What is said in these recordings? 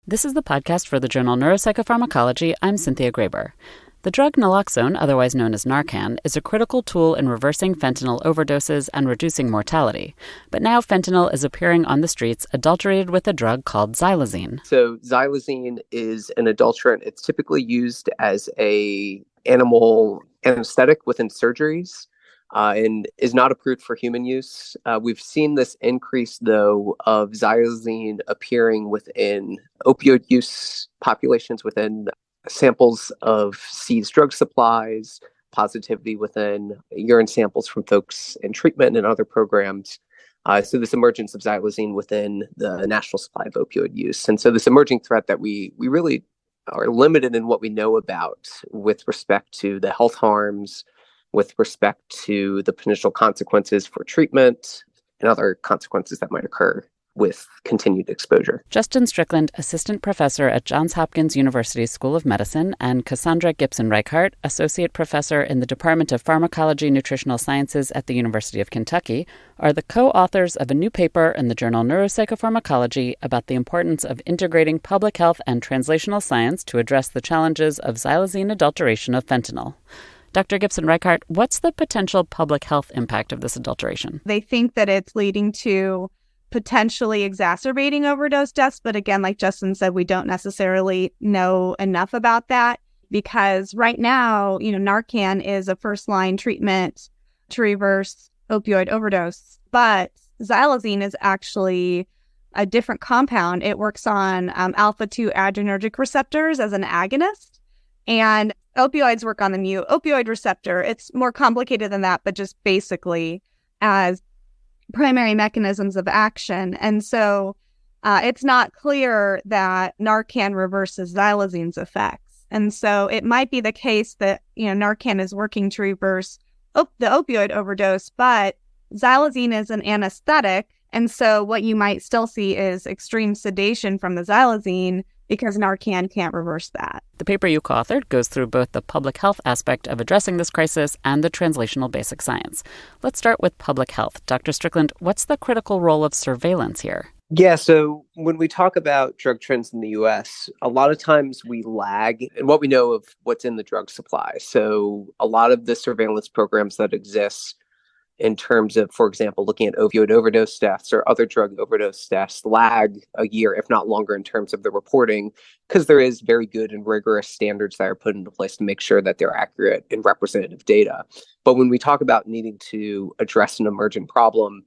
This is the podcast for the journal Neuropsychopharmacology. I'm Cynthia Graber. The drug naloxone, otherwise known as Narcan, is a critical tool in reversing fentanyl overdoses and reducing mortality. But now fentanyl is appearing on the streets adulterated with a drug called xylazine. So xylazine is an adulterant. It's typically used as a animal anesthetic within surgeries and is not approved for human use. We've seen this increase, though, of xylazine appearing within opioid use populations within samples of seized drug supplies, positivity within urine samples from folks in treatment and other programs. So this emergence of xylazine within the national supply of opioid use. And so this emerging threat that we really are limited in what we know about with respect to the health harms, with respect to the potential consequences for treatment and other consequences that might occur with continued exposure. Justin Strickland, assistant professor at Johns Hopkins University School of Medicine, and Cassandra Gipson-Reichardt, associate professor in the Department of Pharmacology Nutritional Sciences at the University of Kentucky, are the co-authors of a new paper in the journal Neuropsychopharmacology about the importance of integrating public health and translational science to address the challenges of xylazine adulteration of fentanyl. Dr. Gipson-Reichardt, what's the potential public health impact of this adulteration? They think that it's leading to potentially exacerbating overdose deaths. But again, like Justin said, we don't necessarily know enough about that because right now, Narcan is a first-line treatment to reverse opioid overdose. But xylazine is actually a different compound. It works on alpha-2 adrenergic receptors as an agonist. And opioids work on the mu opioid receptor. It's more complicated than that, but just basically as primary mechanisms of action. And so it's not clear that Narcan reverses xylazine's effects. And so it might be the case that, Narcan is working to reverse the opioid overdose, but xylazine is an anesthetic. And so what you might still see is extreme sedation from the xylazine because Narcan can't reverse that. The paper you co-authored goes through both the public health aspect of addressing this crisis and the translational basic science. Let's start with public health. Dr. Strickland, what's the critical role of surveillance here? Yeah, so when we talk about drug trends in the U.S., a lot of times we lag in what we know of what's in the drug supply. So a lot of the surveillance programs that exist in terms of, for example, looking at opioid overdose deaths or other drug overdose deaths lag a year, if not longer, in terms of the reporting, because there is very good and rigorous standards that are put into place to make sure that they're accurate and representative data. But when we talk about needing to address an emergent problem,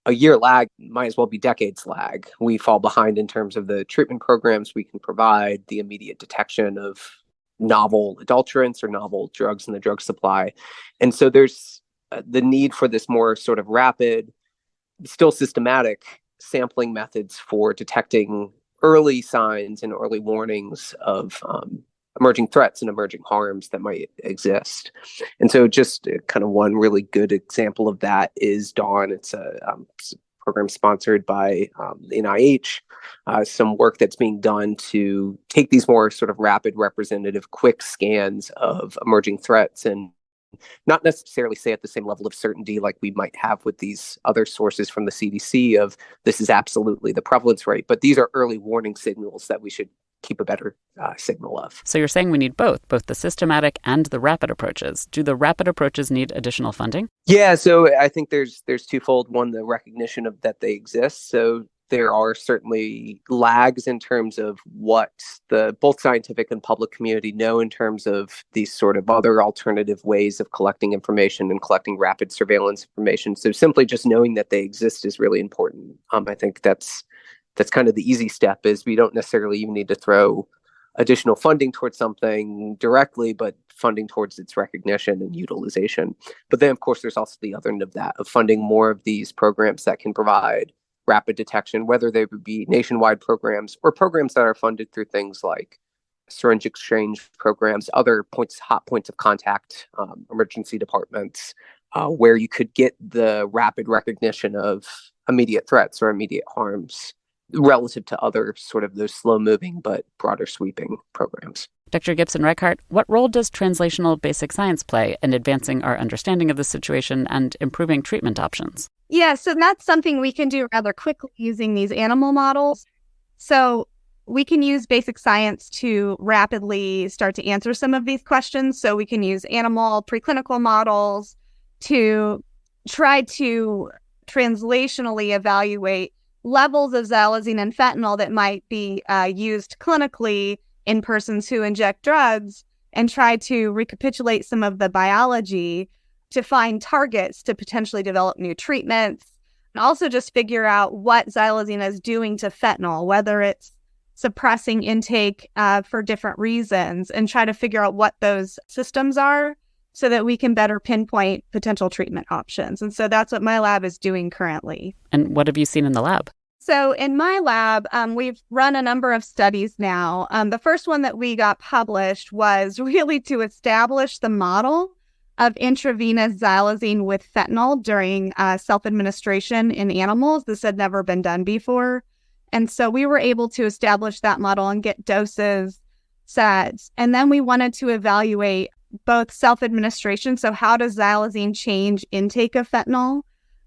a year lag might as well be decades lag. We fall behind in terms of the treatment programs we can provide, the immediate detection of novel adulterants or novel drugs in the drug supply. And so there's the need for this more sort of rapid, still systematic sampling methods for detecting early signs and early warnings of emerging threats and emerging harms that might exist. And so just kind of one really good example of that is DAWN. It's a program sponsored by the NIH, some work that's being done to take these more sort of rapid, representative, quick scans of emerging threats and not necessarily say at the same level of certainty like we might have with these other sources from the CDC of this is absolutely the prevalence rate, but these are early warning signals that we should keep a better signal of. So you're saying we need both the systematic and the rapid approaches. Do the rapid approaches need additional funding? Yeah, so I think there's twofold. One, the recognition of that they exist. So there are certainly lags in terms of what the both scientific and public community know in terms of these sort of other alternative ways of collecting information and collecting rapid surveillance information. So simply just knowing that they exist is really important. I think that's kind of the easy step is we don't necessarily even need to throw additional funding towards something directly, but funding towards its recognition and utilization. But then, of course, there's also the other end of that, of funding more of these programs that can provide rapid detection, whether they would be nationwide programs or programs that are funded through things like syringe exchange programs, other hot points of contact, emergency departments, where you could get the rapid recognition of immediate threats or immediate harms relative to other sort of those slow-moving but broader sweeping programs. Dr. Gipson-Reichardt, what role does translational basic science play in advancing our understanding of the situation and improving treatment options? Yeah, so that's something we can do rather quickly using these animal models. So we can use basic science to rapidly start to answer some of these questions. So we can use animal preclinical models to try to translationally evaluate levels of xylazine and fentanyl that might be used clinically in persons who inject drugs, and try to recapitulate some of the biology to find targets to potentially develop new treatments, and also just figure out what xylazine is doing to fentanyl, whether it's suppressing intake for different reasons, and try to figure out what those systems are so that we can better pinpoint potential treatment options. And so that's what my lab is doing currently. And what have you seen in the lab? So in my lab, we've run a number of studies now. The first one that we got published was really to establish the model of intravenous xylazine with fentanyl during self-administration in animals. This had never been done before. And so we were able to establish that model and get doses set. And then we wanted to evaluate both self-administration, so how does xylazine change intake of fentanyl?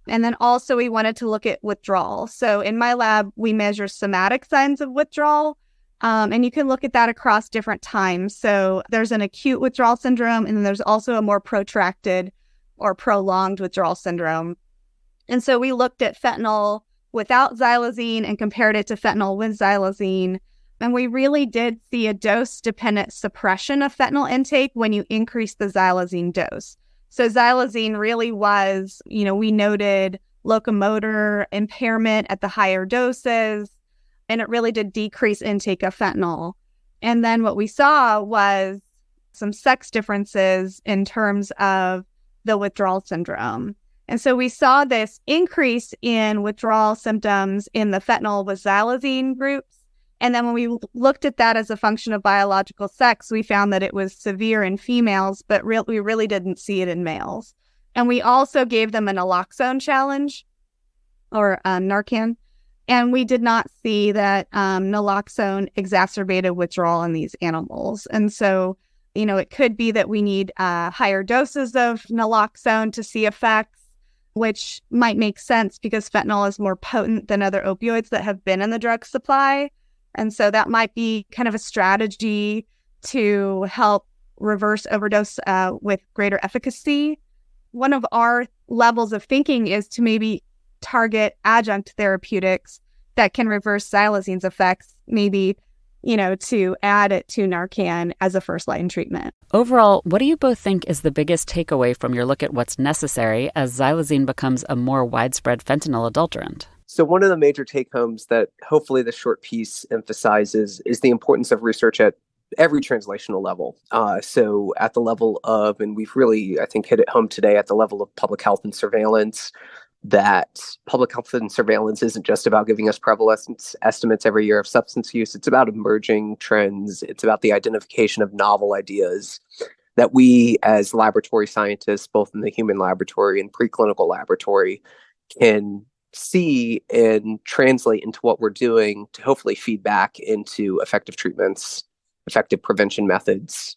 And then also we wanted to look at withdrawal. So in my lab, we measure somatic signs of withdrawal, and you can look at that across different times. So there's an acute withdrawal syndrome, and then there's also a more protracted or prolonged withdrawal syndrome. And so we looked at fentanyl without xylazine and compared it to fentanyl with xylazine. And we really did see a dose-dependent suppression of fentanyl intake when you increase the xylazine dose. So xylazine really was, we noted locomotor impairment at the higher doses, and it really did decrease intake of fentanyl. And then what we saw was some sex differences in terms of the withdrawal syndrome. And so we saw this increase in withdrawal symptoms in the fentanyl with xylazine groups. And then when we looked at that as a function of biological sex, we found that it was severe in females, but we really didn't see it in males. And we also gave them a naloxone challenge, or Narcan, and we did not see that naloxone exacerbated withdrawal in these animals. And so, it could be that we need higher doses of naloxone to see effects, which might make sense because fentanyl is more potent than other opioids that have been in the drug supply. And so that might be kind of a strategy to help reverse overdose with greater efficacy. One of our levels of thinking is to maybe target adjunct therapeutics that can reverse xylazine's effects, maybe, to add it to Narcan as a first-line treatment. Overall, what do you both think is the biggest takeaway from your look at what's necessary as xylazine becomes a more widespread fentanyl adulterant? So one of the major take-homes that hopefully the short piece emphasizes is the importance of research at every translational level. So at the level of, and we've really, I think, hit it home today, at the level of public health and surveillance, that public health and surveillance isn't just about giving us prevalence estimates every year of substance use. It's about emerging trends. It's about the identification of novel ideas that we as laboratory scientists, both in the human laboratory and preclinical laboratory, can see and translate into what we're doing to hopefully feed back into effective treatments, effective prevention methods,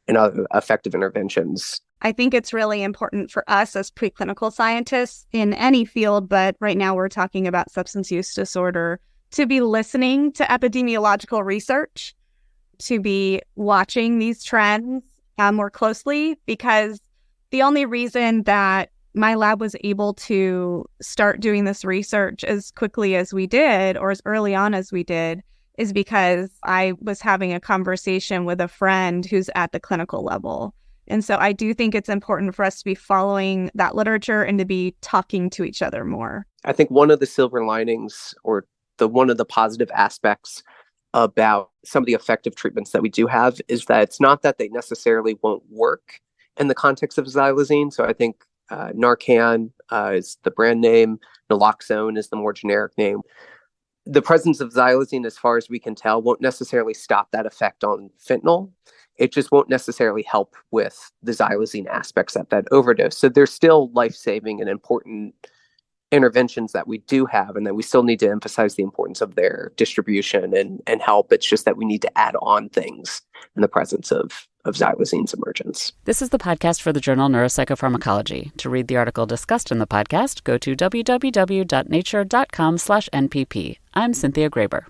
and other effective interventions. I think it's really important for us as preclinical scientists in any field, but right now we're talking about substance use disorder, to be listening to epidemiological research, to be watching these trends more closely, because the only reason that my lab was able to start doing this research as quickly as we did, or as early on as we did, is because I was having a conversation with a friend who's at the clinical level. And so I do think it's important for us to be following that literature and to be talking to each other more. I think one of the silver linings, or one of the positive aspects about some of the effective treatments that we do have, is that it's not that they necessarily won't work in the context of xylazine. So I think Narcan is the brand name. Naloxone is the more generic name. The presence of xylazine, as far as we can tell, won't necessarily stop that effect on fentanyl. It just won't necessarily help with the xylazine aspects at that overdose. So there's still life-saving and important interventions that we do have, and that we still need to emphasize the importance of their distribution and help. It's just that we need to add on things in the presence of xylazine's emergence. This is the podcast for the journal Neuropsychopharmacology. To read the article discussed in the podcast, go to www.nature.com/NPP. I'm Cynthia Graber.